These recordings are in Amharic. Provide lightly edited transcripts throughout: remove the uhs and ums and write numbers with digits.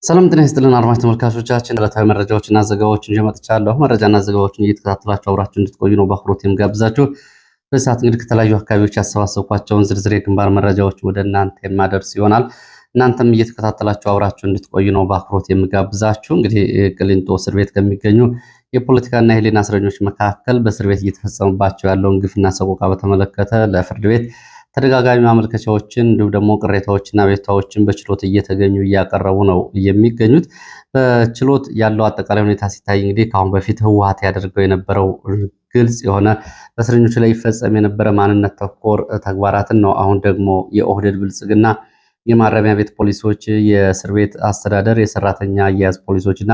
ሰላም ጤና ይስጥልን አድማጭ ተመልካቾቻችን፣ ዕለታዊ መረጃዎችና ዘገባዎችን ይዤ መጥቻለሁ። መረጃና ዘገባዎችን እየተከታተላችሁ አብራችሁ እንድትቆዩ ነው በአክብሮት የምጋብዛችሁ። በዚህ ሰዓት እንግዲህ ከተለያዩ አካባቢዎች ያሰባሰብኳቸውን ዝርዝር የግንባር መረጃዎች ወደ እናንተ የማደርስ ይሆናል። እናንተም እየተከታተላችሁ አብራችሁ እንድትቆዩ ነው በአክብሮት የምጋብዛችሁ። እንግዲህ ቅሊንጦ እስር ቤት ከሚገኙ የፖለቲካና የሕሊና እስረኞች መካከል በእስር ቤት እየተፈጸመባቸው ያለውን ግፍና ሰቆቃ በተመለከተ ለፍርድ ቤት ተደጋጋሚ ማመልከቻዎችን እንዲሁም ደግሞ ቅሬታዎችና አቤቱታዎችን በችሎት እየተገኙ እያቀረቡ ነው የሚገኙት። በችሎት ያለው አጠቃላይ ሁኔታ ሲታይ እንግዲህ ከአሁን በፊት ህወሓት ያደርገው የነበረው ግልጽ የሆነ በእስረኞች ላይ ይፈጸም የነበረ ማንነት ተኮር ተግባራትን ነው አሁን ደግሞ የኦህዴድ ብልጽግና የማረሚያ ቤት ፖሊሶች፣ የእስር ቤት አስተዳደር፣ የሰራተኛ አያያዝ ፖሊሶችና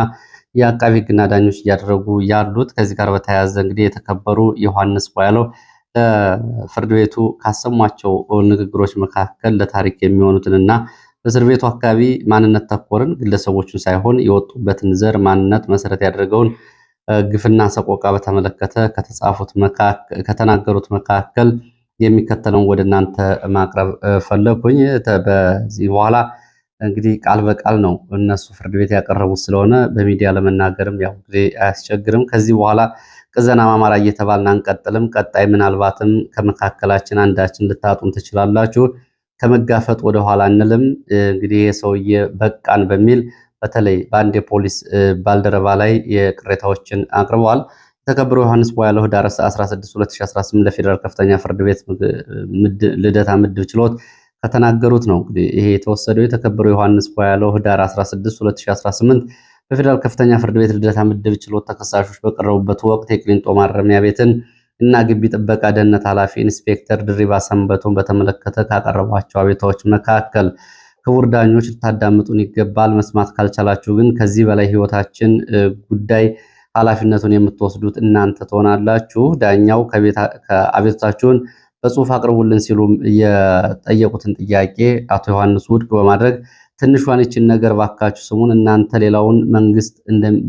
የአቃቢ ህግና ዳኞች እያደረጉ ያሉት። ከዚህ ጋር በተያያዘ እንግዲህ የተከበሩ ዮሐንስ ቧያለው ለፍርድ ቤቱ ካሰሟቸው ንግግሮች መካከል ለታሪክ የሚሆኑትንና በእስር ቤቱ አካባቢ ማንነት ተኮርን ግለሰቦችን ሳይሆን የወጡበትን ዘር ማንነት መሰረት ያደረገውን ግፍና ሰቆቃ በተመለከተ ከተናገሩት መካከል የሚከተለውን ወደ እናንተ ማቅረብ ፈለኩኝ። በዚህ በኋላ እንግዲህ ቃል በቃል ነው እነሱ ፍርድ ቤት ያቀረቡት ስለሆነ በሚዲያ ለመናገርም ያው እንግዲህ አያስቸግርም። ከዚህ በኋላ ቅዘና ማማራ እየተባልን አንቀጥልም። ቀጣይ ምናልባትም ከመካከላችን አንዳችን ልታጡን ትችላላችሁ። ከመጋፈጥ ወደኋላ አንልም። እንግዲህ የሰውዬ በቃን በሚል በተለይ በአንድ የፖሊስ ባልደረባ ላይ የቅሬታዎችን አቅርበዋል። የተከበሩ ዮሐንስ ቧያለው ህዳር 16 2018 ለፌዴራል ከፍተኛ ፍርድ ቤት ልደታ ምድብ ችሎት ከተናገሩት ነው እንግዲህ ይሄ የተወሰደው። የተከበሩ ዮሐንስ ቧያለው ህዳር 16 2018 በፌዴራል ከፍተኛ ፍርድ ቤት ልደታ ምድብ ችሎት ተከሳሾች በቀረቡበት ወቅት የቅሊንጦ ማረሚያ ቤትን እና ግቢ ጥበቃ ደህንነት ኃላፊ ኢንስፔክተር ድሪባ ሰንበቶን በተመለከተ ካቀረቧቸው አቤቱታዎች መካከል ክቡር ዳኞች ልታዳምጡን ይገባል። መስማት ካልቻላችሁ ግን ከዚህ በላይ ህይወታችን ጉዳይ ኃላፊነቱን የምትወስዱት እናንተ ትሆናላችሁ። ዳኛው ከአቤቱታችሁን በጽሁፍ አቅርቡልን ሲሉም የጠየቁትን ጥያቄ አቶ ዮሐንስ ውድቅ በማድረግ ትንሿን ይችን ነገር ባካችሁ ስሙን፣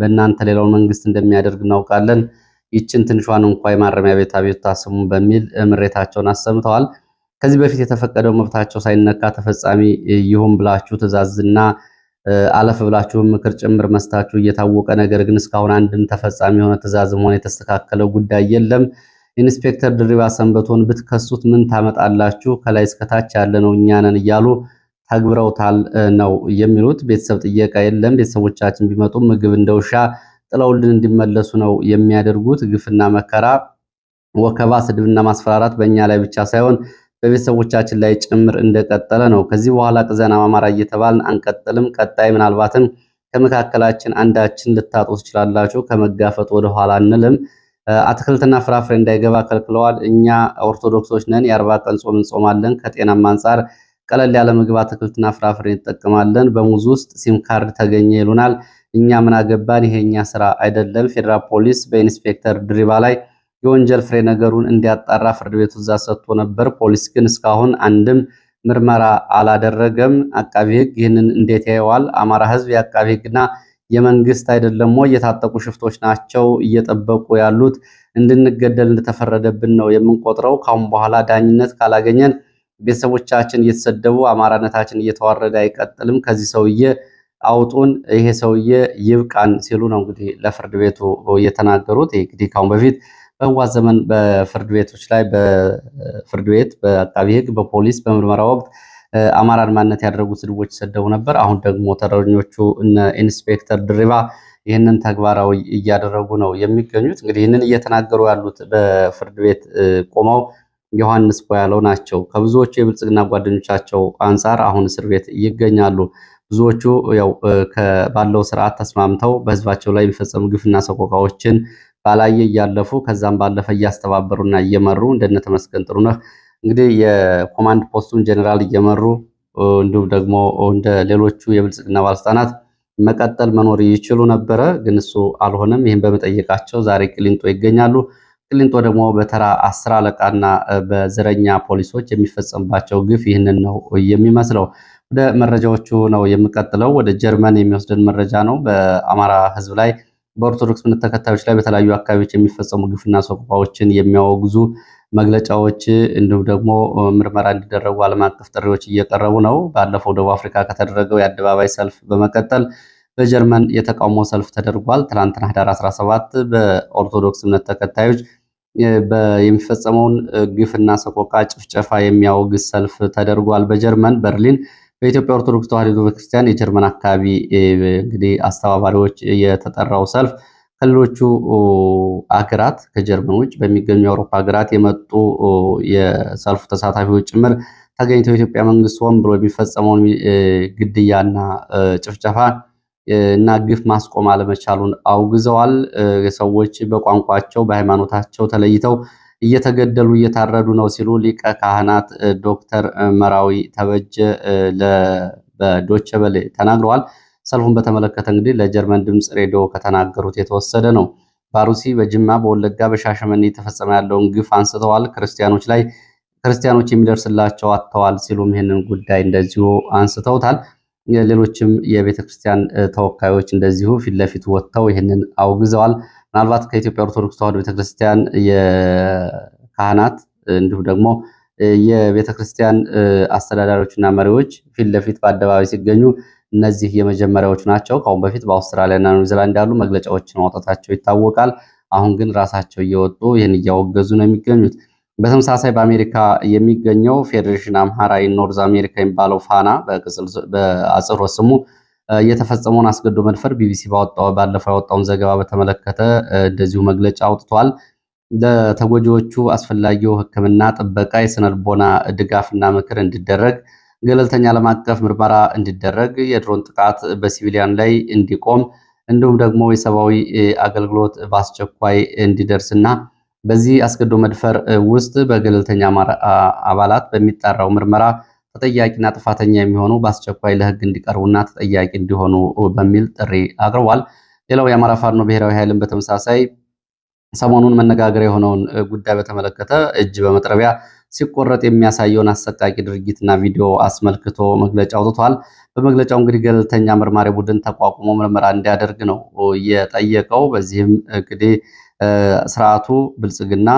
በእናንተ ሌላውን መንግስት እንደሚያደርግ እናውቃለን፣ ይችን ትንሿን እንኳ የማረሚያ ቤት አቤቱታ ስሙን በሚል ምሬታቸውን አሰምተዋል። ከዚህ በፊት የተፈቀደው መብታቸው ሳይነካ ተፈጻሚ ይሁን ብላችሁ ትእዛዝና አለፍ ብላችሁ ምክር ጭምር መስታችሁ እየታወቀ ነገር ግን እስካሁን አንድም ተፈጻሚ የሆነ ትእዛዝም ሆነ የተስተካከለ ጉዳይ የለም። ኢንስፔክተር ድሪባ ሰንበቶን ብትከሱት ምን ታመጣላችሁ? ከላይ እስከታች ያለነው እኛ ነን እያሉ ተግብረውታል ነው የሚሉት። ቤተሰብ ጥየቃ የለም። ቤተሰቦቻችን ቢመጡም ምግብ እንደ ውሻ ጥለውልን እንዲመለሱ ነው የሚያደርጉት። ግፍና መከራ፣ ወከባ፣ ስድብና ማስፈራራት በእኛ ላይ ብቻ ሳይሆን በቤተሰቦቻችን ላይ ጭምር እንደቀጠለ ነው። ከዚህ በኋላ ቅዘና ማማራ እየተባልን አንቀጥልም። ቀጣይ ምናልባትም ከመካከላችን አንዳችን ልታጡ ትችላላችሁ። ከመጋፈጥ ወደኋላ አንልም። አትክልትና ፍራፍሬ እንዳይገባ ከልክለዋል። እኛ ኦርቶዶክሶች ነን። የ40 ቀን ጾም እንጾማለን። ከጤናም አንጻር ቀለል ያለ ምግብ አትክልትና ፍራፍሬ እንጠቀማለን። በሙዝ ውስጥ ሲም ካርድ ተገኘ ይሉናል። እኛ ምን አገባን? ይሄኛ ስራ አይደለም። ፌዴራል ፖሊስ በኢንስፔክተር ድሪባ ላይ የወንጀል ፍሬ ነገሩን እንዲያጣራ ፍርድ ቤቱ ትዕዛዝ ሰጥቶ ነበር። ፖሊስ ግን እስካሁን አንድም ምርመራ አላደረገም። አቃቢ ሕግ ይህንን እንዴት ያየዋል? አማራ ሕዝብ የአቃቢ ሕግና የመንግስት አይደለም ወይ? የታጠቁ ሽፍቶች ናቸው እየጠበቁ ያሉት። እንድንገደል እንደተፈረደብን ነው የምንቆጥረው። ካሁን በኋላ ዳኝነት ካላገኘን ቤተሰቦቻችን እየተሰደቡ አማራነታችን እየተዋረደ አይቀጥልም። ከዚህ ሰውዬ አውጡን፣ ይሄ ሰውዬ ይብቃን ሲሉ ነው እንግዲህ ለፍርድ ቤቱ የተናገሩት። እንግዲህ ካሁን በፊት በህወሓት ዘመን በፍርድ ቤቶች ላይ በፍርድ ቤት በአቃቢ ሕግ በፖሊስ በምርመራ ወቅት አማራን ማንነት ያደረጉ ስድቦች ይሰደቡ ነበር። አሁን ደግሞ ተረኞቹ እነ ኢንስፔክተር ድሪባ ይህንን ተግባራዊ እያደረጉ ነው የሚገኙት። እንግዲህ ይህንን እየተናገሩ ያሉት በፍርድ ቤት ቆመው ዮሐንስ ቧያለው ናቸው። ከብዙዎቹ የብልጽግና ጓደኞቻቸው አንጻር አሁን እስር ቤት ይገኛሉ። ብዙዎቹ ያው ባለው ስርዓት ተስማምተው በህዝባቸው ላይ የሚፈጸሙ ግፍና ሰቆቃዎችን ባላየ እያለፉ ከዛም ባለፈ እያስተባበሩና እየመሩ እንደነ ተመስገን ጥሩነህ እንግዲህ የኮማንድ ፖስቱን ጀነራል እየመሩ እንዲሁም ደግሞ እንደ ሌሎቹ የብልጽግና ባለስልጣናት መቀጠል መኖር ይችሉ ነበረ። ግን እሱ አልሆነም። ይህን በመጠየቃቸው ዛሬ ቅሊንጦ ይገኛሉ። ቅሊንጦ ደግሞ በተራ 10 አለቃና በዘረኛ ፖሊሶች የሚፈጸምባቸው ግፍ ይህንን ነው የሚመስለው። ወደ መረጃዎቹ ነው የምቀጥለው። ወደ ጀርመን የሚወስደን መረጃ ነው። በአማራ ህዝብ ላይ በኦርቶዶክስ እምነት ተከታዮች ላይ በተለያዩ አካባቢዎች የሚፈጸሙ ግፍና ሰቆቃዎችን የሚያወግዙ መግለጫዎች እንዲሁም ደግሞ ምርመራ እንዲደረጉ ዓለም አቀፍ ጥሪዎች እየቀረቡ ነው። ባለፈው ደቡብ አፍሪካ ከተደረገው የአደባባይ ሰልፍ በመቀጠል በጀርመን የተቃውሞ ሰልፍ ተደርጓል። ትናንትና ህዳር 17 በኦርቶዶክስ እምነት ተከታዮች የሚፈጸመውን ግፍና ሰቆቃ ጭፍጨፋ የሚያወግዝ ሰልፍ ተደርጓል። በጀርመን በርሊን በኢትዮጵያ ኦርቶዶክስ ተዋሕዶ ቤተክርስቲያን የጀርመን አካባቢ እንግዲህ አስተባባሪዎች የተጠራው ሰልፍ ከሌሎቹ አገራት ከጀርመን ውጭ በሚገኙ የአውሮፓ ሀገራት የመጡ የሰልፉ ተሳታፊዎች ጭምር ተገኝተው የኢትዮጵያ መንግስት ሆን ብሎ የሚፈጸመውን ግድያና ጭፍጨፋ እና ግፍ ማስቆም አለመቻሉን አውግዘዋል። ሰዎች በቋንቋቸው በሃይማኖታቸው ተለይተው እየተገደሉ እየታረዱ ነው ሲሉ ሊቀ ካህናት ዶክተር መራዊ ተበጀ በዶቼ ቬለ ተናግረዋል። ሰልፉን በተመለከተ እንግዲህ ለጀርመን ድምፅ ሬዲዮ ከተናገሩት የተወሰደ ነው። በአሩሲ፣ በጅማ፣ በወለጋ፣ በሻሸመኔ የተፈጸመ ያለውን ግፍ አንስተዋል። ክርስቲያኖች የሚደርስላቸው አጥተዋል ሲሉም ይህንን ጉዳይ እንደዚሁ አንስተውታል። ሌሎችም የቤተ ክርስቲያን ተወካዮች እንደዚሁ ፊት ለፊት ወጥተው ይህንን አውግዘዋል። ምናልባት ከኢትዮጵያ ኦርቶዶክስ ተዋሕዶ ቤተክርስቲያን የካህናት እንዲሁም ደግሞ የቤተክርስቲያን አስተዳዳሪዎችና መሪዎች ፊት ለፊት በአደባባይ ሲገኙ እነዚህ የመጀመሪያዎቹ ናቸው። ከአሁን በፊት በአውስትራሊያና ኒውዚላንድ ያሉ መግለጫዎችን ማውጣታቸው ይታወቃል። አሁን ግን ራሳቸው እየወጡ ይህን እያወገዙ ነው የሚገኙት። በተመሳሳይ በአሜሪካ የሚገኘው ፌዴሬሽን አምሃራ ኖርዝ አሜሪካ የሚባለው ፋና በአጽሮት ስሙ የተፈጸመውን አስገዶ መድፈር ቢቢሲ ባለፈው ያወጣውን ዘገባ በተመለከተ እንደዚሁ መግለጫ አውጥቷል። ለተጎጂዎቹ አስፈላጊው ሕክምና፣ ጥበቃ፣ የስነልቦና ድጋፍና ምክር እንዲደረግ፣ ገለልተኛ ዓለም አቀፍ ምርመራ እንዲደረግ፣ የድሮን ጥቃት በሲቪሊያን ላይ እንዲቆም እንዲሁም ደግሞ የሰብአዊ አገልግሎት በአስቸኳይ እንዲደርስና በዚህ አስገዶ መድፈር ውስጥ በገለልተኛ አባላት በሚጣራው ምርመራ ተጠያቂና ጥፋተኛ የሚሆኑ በአስቸኳይ ለሕግ እንዲቀርቡና ተጠያቂ እንዲሆኑ በሚል ጥሪ አቅርቧል። ሌላው የአማራ ፋኖ ብሔራዊ ኃይልን በተመሳሳይ ሰሞኑን መነጋገሪያ የሆነውን ጉዳይ በተመለከተ እጅ በመጥረቢያ ሲቆረጥ የሚያሳየውን አሰቃቂ ድርጊትና ቪዲዮ አስመልክቶ መግለጫ አውጥቷል። በመግለጫው እንግዲህ ገለልተኛ መርማሪ ቡድን ተቋቁሞ ምርመራ እንዲያደርግ ነው የጠየቀው። በዚህም እንግዲህ ስርዓቱ ብልጽግና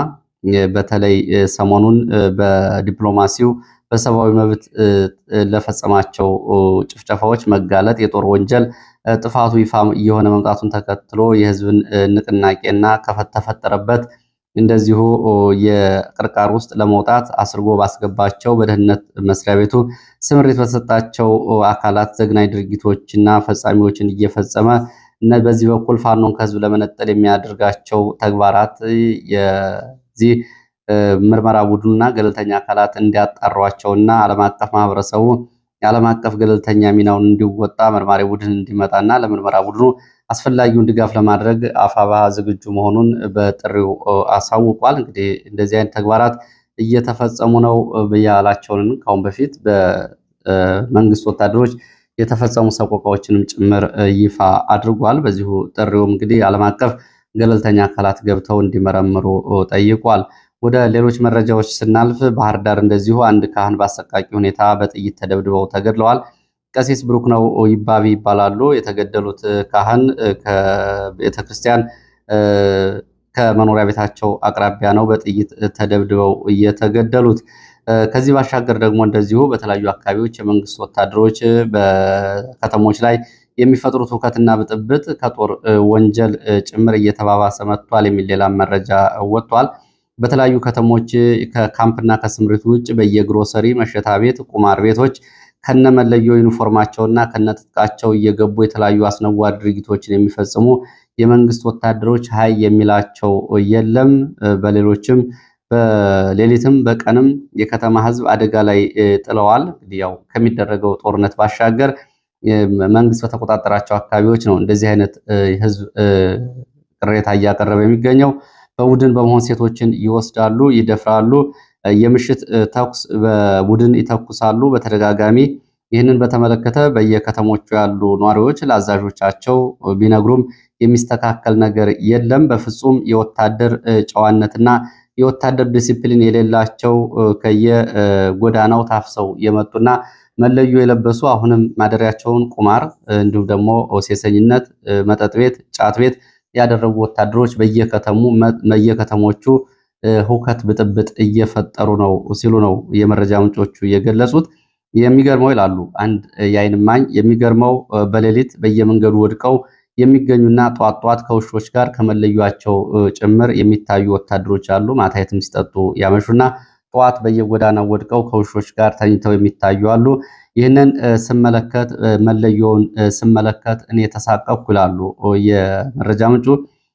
በተለይ ሰሞኑን በዲፕሎማሲው በሰብአዊ መብት ለፈጸማቸው ጭፍጨፋዎች መጋለጥ የጦር ወንጀል ጥፋቱ ይፋ እየሆነ መምጣቱን ተከትሎ የህዝብን ንቅናቄና ተፈጠረበት እንደዚሁ የቅርቃር ውስጥ ለመውጣት አስርጎ ባስገባቸው በደህንነት መስሪያ ቤቱ ስምሪት በተሰጣቸው አካላት ዘግናኝ ድርጊቶችና ፈጻሚዎችን እየፈጸመ በዚህ በኩል ፋኖን ከህዝብ ለመነጠል የሚያደርጋቸው ተግባራት የዚህ ምርመራ ቡድኑና ገለልተኛ አካላት እንዲያጣሯቸውና ዓለም አቀፍ ማህበረሰቡ የዓለም አቀፍ ገለልተኛ ሚናውን እንዲወጣ መርማሪ ቡድን እንዲመጣና ለምርመራ ቡድኑ አስፈላጊውን ድጋፍ ለማድረግ አፋባ ዝግጁ መሆኑን በጥሪው አሳውቋል። እንግዲህ እንደዚህ አይነት ተግባራት እየተፈጸሙ ነው ያላቸውን ካሁን በፊት በመንግስት ወታደሮች የተፈጸሙ ሰቆቃዎችንም ጭምር ይፋ አድርጓል። በዚሁ ጥሪውም እንግዲህ ዓለም አቀፍ ገለልተኛ አካላት ገብተው እንዲመረምሩ ጠይቋል። ወደ ሌሎች መረጃዎች ስናልፍ ባህር ዳር እንደዚሁ አንድ ካህን በአሰቃቂ ሁኔታ በጥይት ተደብድበው ተገድለዋል። ቀሲስ ብሩክ ነው ይባቢ ይባላሉ። የተገደሉት ካህን ከቤተክርስቲያን ከመኖሪያ ቤታቸው አቅራቢያ ነው በጥይት ተደብድበው የተገደሉት። ከዚህ ባሻገር ደግሞ እንደዚሁ በተለያዩ አካባቢዎች የመንግስት ወታደሮች በከተሞች ላይ የሚፈጥሩት ሁከትና ብጥብጥ ከጦር ወንጀል ጭምር እየተባባሰ መጥቷል የሚል ሌላ መረጃ ወጥቷል። በተለያዩ ከተሞች ከካምፕና ከስምሪት ውጭ በየግሮሰሪ መሸታ ቤት፣ ቁማር ቤቶች ከነመለዮ ዩኒፎርማቸውና ከነትጥቃቸው እየገቡ የተለያዩ አስነዋሪ ድርጊቶችን የሚፈጽሙ የመንግስት ወታደሮች ሀይ የሚላቸው የለም። በሌሎችም በሌሊትም በቀንም የከተማ ህዝብ አደጋ ላይ ጥለዋል። እንግዲህ ያው ከሚደረገው ጦርነት ባሻገር መንግስት በተቆጣጠራቸው አካባቢዎች ነው እንደዚህ አይነት ህዝብ ቅሬታ እያቀረበ የሚገኘው። በቡድን በመሆን ሴቶችን ይወስዳሉ፣ ይደፍራሉ፣ የምሽት ተኩስ በቡድን ይተኩሳሉ በተደጋጋሚ። ይህንን በተመለከተ በየከተሞቹ ያሉ ነዋሪዎች ለአዛዦቻቸው ቢነግሩም የሚስተካከል ነገር የለም። በፍጹም የወታደር ጨዋነትና የወታደር ዲሲፕሊን የሌላቸው ከየጎዳናው ታፍሰው የመጡና መለዮ የለበሱ አሁንም ማደሪያቸውን ቁማር እንዲሁም ደግሞ ሴሰኝነት፣ መጠጥ ቤት፣ ጫት ቤት ያደረጉ ወታደሮች በየከተሞቹ ሁከት ብጥብጥ እየፈጠሩ ነው ሲሉ ነው የመረጃ ምንጮቹ የገለጹት። የሚገርመው ይላሉ አንድ የዓይን እማኝ፣ የሚገርመው በሌሊት በየመንገዱ ወድቀው የሚገኙና ጧት ጧት ከውሾች ጋር ከመለያቸው ጭምር የሚታዩ ወታደሮች አሉ። ማታ የትም ሲጠጡ ያመሹና ጠዋት በየጎዳናው ወድቀው ከውሾች ጋር ተኝተው የሚታዩ አሉ። ይህንን ስመለከት መለየውን ስመለከት እኔ ተሳቀቅኩ ይላሉ የመረጃ ምንጩ።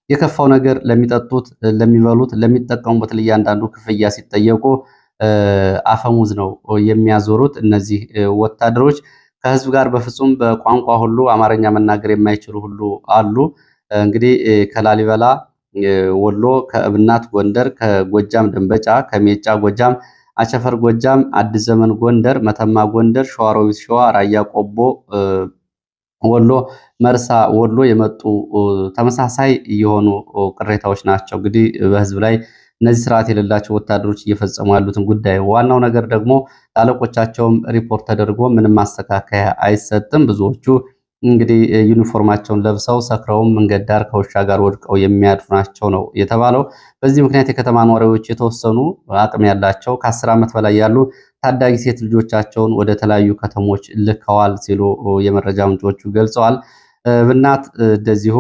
የከፋው ነገር ለሚጠጡት፣ ለሚበሉት፣ ለሚጠቀሙበት ለእያንዳንዱ ክፍያ ሲጠየቁ አፈሙዝ ነው የሚያዞሩት። እነዚህ ወታደሮች ከህዝብ ጋር በፍጹም በቋንቋ ሁሉ አማርኛ መናገር የማይችሉ ሁሉ አሉ። እንግዲህ ከላሊበላ ወሎ፣ ከእብናት ጎንደር፣ ከጎጃም ደንበጫ፣ ከሜጫ ጎጃም፣ አቸፈር ጎጃም፣ አዲስ ዘመን ጎንደር፣ መተማ ጎንደር፣ ሸዋሮቢት ሸዋ፣ ራያ ቆቦ ወሎ፣ መርሳ ወሎ የመጡ ተመሳሳይ የሆኑ ቅሬታዎች ናቸው። እንግዲህ በህዝብ ላይ እነዚህ ስርዓት የሌላቸው ወታደሮች እየፈጸሙ ያሉትን ጉዳይ። ዋናው ነገር ደግሞ ለአለቆቻቸውም ሪፖርት ተደርጎ ምንም ማስተካከያ አይሰጥም። ብዙዎቹ እንግዲህ ዩኒፎርማቸውን ለብሰው ሰክረውም መንገድ ዳር ከውሻ ጋር ወድቀው የሚያድሩ ናቸው ነው የተባለው። በዚህ ምክንያት የከተማ ነዋሪዎች የተወሰኑ አቅም ያላቸው ከ10 ዓመት በላይ ያሉ ታዳጊ ሴት ልጆቻቸውን ወደ ተለያዩ ከተሞች ልከዋል ሲሉ የመረጃ ምንጮቹ ገልጸዋል። ብናት እንደዚሁ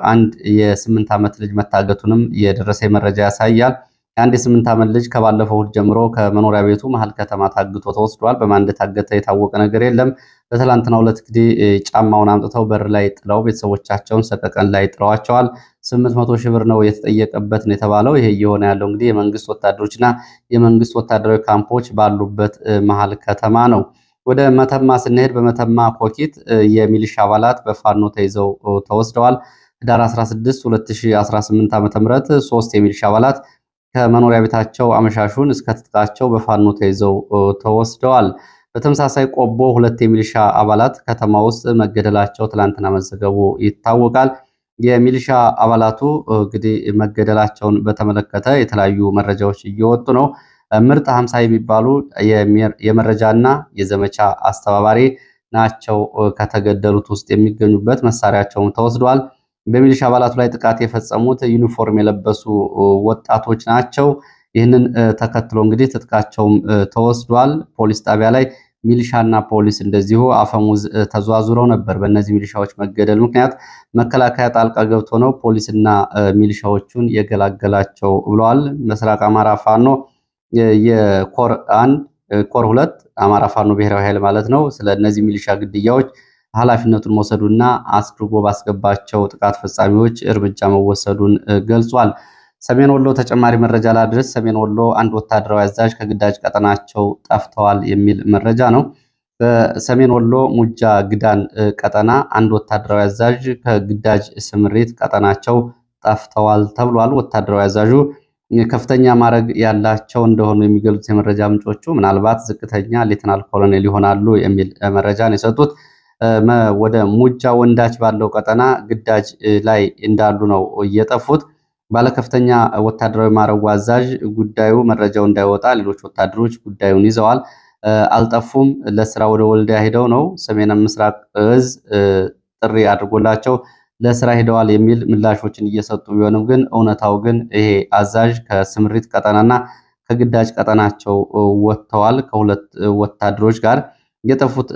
አንድ የ8 ዓመት ልጅ መታገቱንም የደረሰ መረጃ ያሳያል። አንድ የ8 ዓመት ልጅ ከባለፈው እሁድ ጀምሮ ከመኖሪያ ቤቱ መሀል ከተማ ታግቶ ተወስዷል። በማን እንደታገተ የታወቀ ነገር የለም። በትላንትናው ዕለት እንግዲህ ጫማውን አምጥተው በር ላይ ጥለው ቤተሰቦቻቸውን ሰቀቀን ላይ ጥለዋቸዋል። 800 ሺህ ብር ነው የተጠየቀበት ነው የተባለው። ይሄ እየሆነ ያለው እንግዲህ የመንግስት ወታደሮችና የመንግስት ወታደራዊ ካምፖች ባሉበት መሀል ከተማ ነው። ወደ መተማ ስንሄድ በመተማ ኮኪት የሚሊሻ አባላት በፋኖ ተይዘው ተወስደዋል። ህዳር 16 2018 ዓ.ም 3 የሚሊሻ አባላት ከመኖሪያ ቤታቸው አመሻሹን እስከ ትጥቃቸው በፋኖ ተይዘው ተወስደዋል። በተመሳሳይ ቆቦ 2 የሚሊሻ አባላት ከተማ ውስጥ መገደላቸው ትላንትና መዘገቡ ይታወቃል። የሚሊሻ አባላቱ እንግዲህ መገደላቸውን በተመለከተ የተለያዩ መረጃዎች እየወጡ ነው። ምርጥ 50 የሚባሉ የመረጃና የዘመቻ አስተባባሪ ናቸው ከተገደሉት ውስጥ የሚገኙበት። መሳሪያቸውን ተወስዷል። በሚሊሻ አባላቱ ላይ ጥቃት የፈጸሙት ዩኒፎርም የለበሱ ወጣቶች ናቸው። ይህንን ተከትሎ እንግዲህ ትጥቃቸውም ተወስዷል። ፖሊስ ጣቢያ ላይ ሚሊሻና ፖሊስ እንደዚሁ አፈሙዝ ተዘዋዙረው ነበር። በእነዚህ ሚሊሻዎች መገደል ምክንያት መከላከያ ጣልቃ ገብቶ ነው ፖሊስና ሚሊሻዎቹን የገላገላቸው ብለዋል። ምስራቅ አማራ ፋኖ የኮር 1 ኮር 2 አማራ ፋኖ ብሔራዊ ኃይል ማለት ነው ስለ እነዚህ ሚሊሻ ግድያዎች ኃላፊነቱን መውሰዱና አስድርጎ ባስገባቸው ጥቃት ፈጻሚዎች እርምጃ መወሰዱን ገልጿል። ሰሜን ወሎ ተጨማሪ መረጃ ላድረስ። ሰሜን ወሎ አንድ ወታደራዊ አዛዥ ከግዳጅ ቀጠናቸው ጠፍተዋል የሚል መረጃ ነው። በሰሜን ወሎ ሙጃ ግዳን ቀጠና አንድ ወታደራዊ አዛዥ ከግዳጅ ስምሪት ቀጠናቸው ጠፍተዋል ተብሏል። ወታደራዊ አዛዡ ከፍተኛ ማዕረግ ያላቸው እንደሆኑ የሚገልጹት የመረጃ ምንጮቹ ምናልባት ዝቅተኛ ሌተናል ኮሎኔል ይሆናሉ የሚል መረጃ ነው የሰጡት። ወደ ሙጃ ወንዳች ባለው ቀጠና ግዳጅ ላይ እንዳሉ ነው እየጠፉት። ባለከፍተኛ ወታደራዊ ማዕረጉ አዛዥ ጉዳዩ መረጃው እንዳይወጣ ሌሎች ወታደሮች ጉዳዩን ይዘዋል። አልጠፉም። ለስራ ወደ ወልዲያ ሄደው ነው ሰሜን ምስራቅ እዝ ጥሪ አድርጎላቸው ለስራ ሄደዋል የሚል ምላሾችን እየሰጡ ቢሆንም ግን እውነታው ግን ይሄ አዛዥ ከስምሪት ቀጠናና ከግዳጅ ቀጠናቸው ወጥተዋል። ከሁለት ወታደሮች ጋር የጠፉት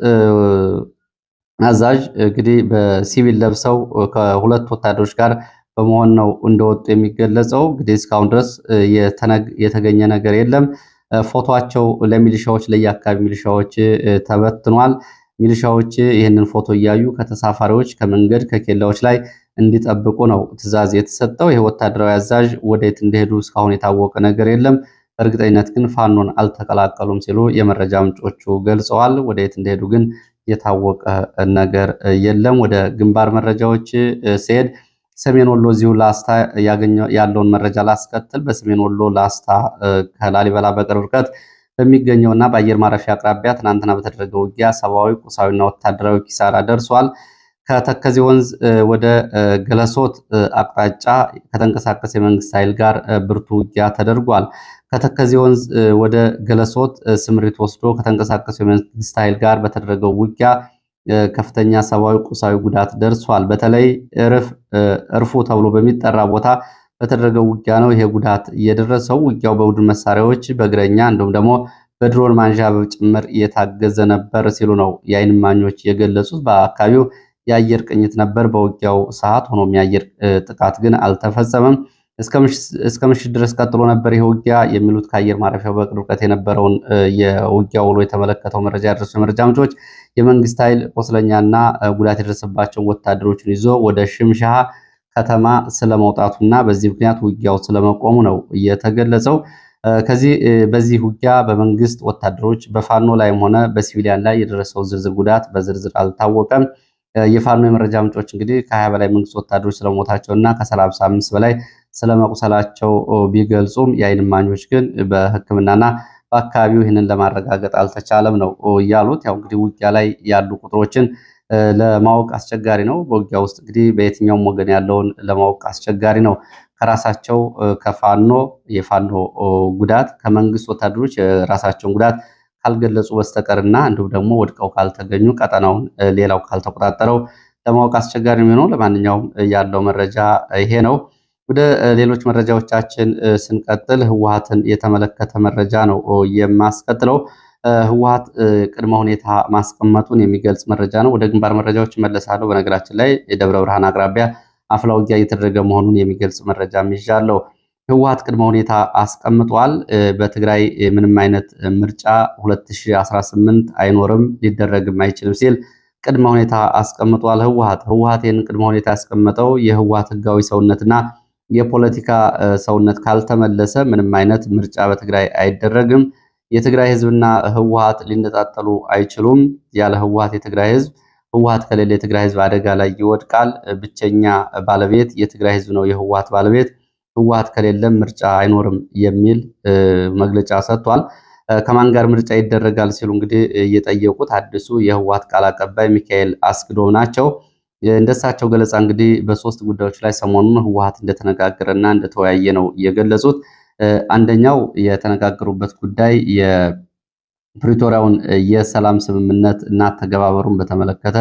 አዛዥ እንግዲህ በሲቪል ለብሰው ከሁለት ወታደሮች ጋር በመሆን ነው እንደወጡ የሚገለጸው። እንግዲህ እስካሁን ድረስ የተገኘ ነገር የለም። ፎቶቸው ለሚሊሻዎች ለየአካባቢ ሚሊሻዎች ተበትኗል። ሚሊሻዎች ይህንን ፎቶ እያዩ ከተሳፋሪዎች ከመንገድ ከኬላዎች ላይ እንዲጠብቁ ነው ትዕዛዝ የተሰጠው። ይህ ወታደራዊ አዛዥ ወዴት እንደሄዱ እስካሁን የታወቀ ነገር የለም። በእርግጠኝነት ግን ፋኖን አልተቀላቀሉም ሲሉ የመረጃ ምንጮቹ ገልጸዋል። ወዴት እንደሄዱ ግን የታወቀ ነገር የለም። ወደ ግንባር መረጃዎች ሲሄድ ሰሜን ወሎ እዚሁ ላስታ ያለውን መረጃ ላስከትል። በሰሜን ወሎ ላስታ ከላሊበላ በቅርብ ርቀት በሚገኘውና በአየር ማረፊያ አቅራቢያ ትናንትና በተደረገው ውጊያ ሰብአዊ፣ ቁሳዊና ወታደራዊ ኪሳራ ደርሷል። ከተከዜ ወንዝ ወደ ገለሶት አቅጣጫ ከተንቀሳቀሰ የመንግስት ኃይል ጋር ብርቱ ውጊያ ተደርጓል። ከተከዜ ወንዝ ወደ ገለሶት ስምሪት ወስዶ ከተንቀሳቀሰ የመንግስት ኃይል ጋር በተደረገው ውጊያ ከፍተኛ ሰብአዊ፣ ቁሳዊ ጉዳት ደርሷል። በተለይ እርፉ ተብሎ በሚጠራ ቦታ በተደረገው ውጊያ ነው ይሄ ጉዳት የደረሰው። ውጊያው በቡድን መሳሪያዎች፣ በእግረኛ እንዲሁም ደግሞ በድሮን ማንዣበብ ጭምር እየታገዘ ነበር ሲሉ ነው የዓይን እማኞች የገለጹት። በአካባቢው የአየር ቅኝት ነበር በውጊያው ሰዓት። ሆኖም የአየር ጥቃት ግን አልተፈጸመም። እስከ ምሽት ድረስ ቀጥሎ ነበር ይህ ውጊያ የሚሉት ከአየር ማረፊያው በቅርብ ርቀት የነበረውን የውጊያ ውሎ የተመለከተው መረጃ ያደረሱ የመረጃ ምንጮች የመንግስት ኃይል ቆስለኛና ጉዳት የደረሰባቸውን ወታደሮችን ይዞ ወደ ሽምሻሃ ከተማ ስለመውጣቱና በዚህ ምክንያት ውጊያው ስለመቆሙ ነው የተገለጸው። በዚህ ውጊያ በመንግስት ወታደሮች በፋኖ ላይም ሆነ በሲቪሊያን ላይ የደረሰው ዝርዝር ጉዳት በዝርዝር አልታወቀም። የፋኖ የመረጃ ምንጮች እንግዲህ ከ20 በላይ መንግስት ወታደሮች ስለሞታቸውና ከ35 በላይ ስለመቁሰላቸው ቢገልጹም የዓይን እማኞች ግን በሕክምናና በአካባቢው ይህንን ለማረጋገጥ አልተቻለም ነው ያሉት። ያው እንግዲህ ውጊያ ላይ ያሉ ቁጥሮችን ለማወቅ አስቸጋሪ ነው። በውጊያ ውስጥ እንግዲህ በየትኛውም ወገን ያለውን ለማወቅ አስቸጋሪ ነው። ከራሳቸው ከፋኖ የፋኖ ጉዳት ከመንግስት ወታደሮች የራሳቸውን ጉዳት ካልገለጹ በስተቀርና እንዲሁም ደግሞ ወድቀው ካልተገኙ ቀጠናውን ሌላው ካልተቆጣጠረው ለማወቅ አስቸጋሪ የሚሆነው። ለማንኛውም ያለው መረጃ ይሄ ነው። ወደ ሌሎች መረጃዎቻችን ስንቀጥል ህወሓትን የተመለከተ መረጃ ነው የማስቀጥለው። ህወሓት ቅድመ ሁኔታ ማስቀመጡን የሚገልጽ መረጃ ነው። ወደ ግንባር መረጃዎች እመለሳለሁ። በነገራችን ላይ የደብረ ብርሃን አቅራቢያ አፍላ ውጊያ እየተደረገ መሆኑን የሚገልጽ መረጃ ይዣለሁ። ህወሓት ቅድመ ሁኔታ አስቀምጧል። በትግራይ ምንም አይነት ምርጫ 2018 አይኖርም ሊደረግም አይችልም ሲል ቅድመ ሁኔታ አስቀምጧል። ህወሓት ይህን ቅድመ ሁኔታ ያስቀመጠው የህወሓት ህጋዊ ሰውነትና የፖለቲካ ሰውነት ካልተመለሰ ምንም አይነት ምርጫ በትግራይ አይደረግም። የትግራይ ህዝብና ህወሓት ሊነጣጠሉ አይችሉም። ያለ ህወሓት የትግራይ ህዝብ፣ ህወሓት ከሌለ የትግራይ ህዝብ አደጋ ላይ ይወድቃል። ብቸኛ ባለቤት የትግራይ ህዝብ ነው የህወሓት ባለቤት። ህወሓት ከሌለም ምርጫ አይኖርም የሚል መግለጫ ሰጥቷል። ከማን ጋር ምርጫ ይደረጋል ሲሉ እንግዲህ እየጠየቁት አዲሱ የህወሓት ቃል አቀባይ ሚካኤል አስክዶም ናቸው። እንደሳቸው ገለጻ እንግዲህ በሶስት ጉዳዮች ላይ ሰሞኑን ህወሓት እንደተነጋገረና እንደተወያየ ነው የገለጹት። አንደኛው የተነጋገሩበት ጉዳይ የፕሪቶሪያውን የሰላም ስምምነት እና ተገባበሩን በተመለከተ፣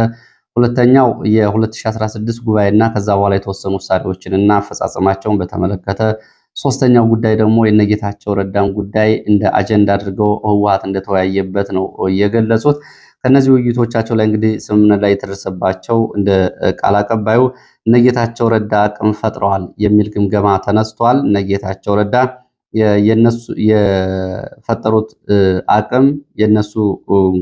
ሁለተኛው የ2016 ጉባኤና ከዛ በኋላ የተወሰኑ ውሳኔዎችን እና አፈጻጸማቸውን በተመለከተ፣ ሶስተኛው ጉዳይ ደግሞ የነጌታቸው ረዳን ጉዳይ እንደ አጀንዳ አድርገው ህወሓት እንደተወያየበት ነው የገለጹት። ከነዚህ ውይይቶቻቸው ላይ እንግዲህ ስምምነት ላይ የተደረሰባቸው እንደ ቃል አቀባዩ እነጌታቸው ረዳ አቅም ፈጥረዋል የሚል ግምገማ ተነስቷል። እነጌታቸው ረዳ የነሱ የፈጠሩት አቅም የነሱ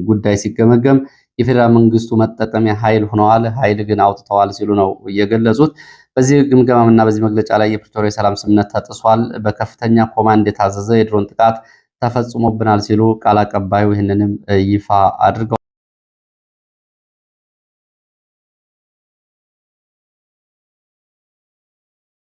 ጉዳይ ሲገመገም የፌዴራል መንግስቱ መጠቀሚያ ኃይል ሆነዋል፣ ኃይል ግን አውጥተዋል ሲሉ ነው የገለጹት። በዚህ ግምገማና በዚህ መግለጫ ላይ የፕሪቶሪያ የሰላም ስምምነት ተጥሷል፣ በከፍተኛ ኮማንድ የታዘዘ የድሮን ጥቃት ተፈጽሞብናል ሲሉ ቃል አቀባዩ ይህንንም ይፋ አድርገዋል።